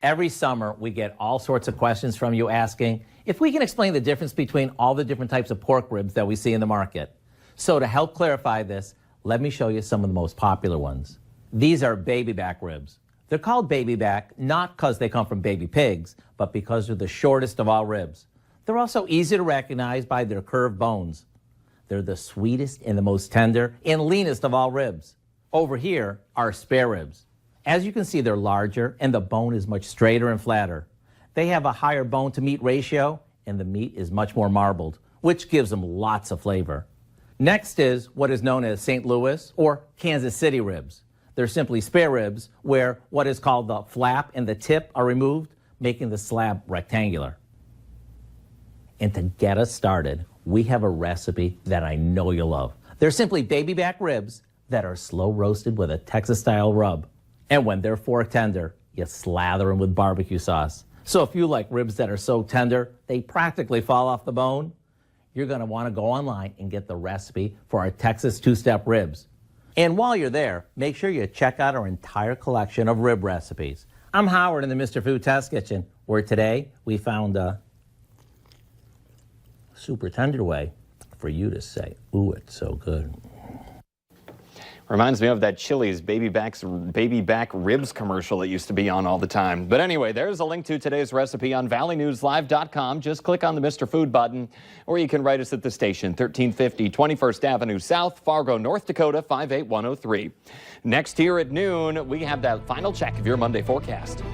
Every summer, we get all sorts of questions from you asking if we can explain the difference between all the different types of pork ribs that we see in the market. So to help clarify this, let me show you some of the most popular ones. These are baby back ribs. They're called baby back not because they come from baby pigs, but because they're the shortest of all ribs. They're also easy to recognize by their curved bones. They're the sweetest and the most tender and leanest of all ribs. Over here are spare ribs. As you can see, they're larger and the bone is much straighter and flatter. They have a higher bone to meat ratio and the meat is much more marbled, which gives them lots of flavor. Next is what is known as St. Louis or Kansas City ribs. They're simply spare ribs where what is called the flap and the tip are removed, making the slab rectangular. And to get us started, we have a recipe that I know you'll love. They're simply baby back ribs that are slow roasted with a Texas-style rub. And when they're fork tender, you slather them with barbecue sauce. So if you like ribs that are so tender, they practically fall off the bone, you're going to want to go online and get the recipe for our Texas two-step ribs. And while you're there, make sure you check out our entire collection of rib recipes. I'm Howard in the Mr. Food Test Kitchen, where today we found a super tender way for you to say, ooh, it's so good. Reminds me of that Chili's baby back ribs commercial that used to be on all the time. But anyway, there's a link to today's recipe on valleynewslive.com. Just click on the Mr. Food button, or you can write us at the station, 1350 21st Avenue South, Fargo, North Dakota, 58103. Next here at noon, we have that final check of your Monday forecast.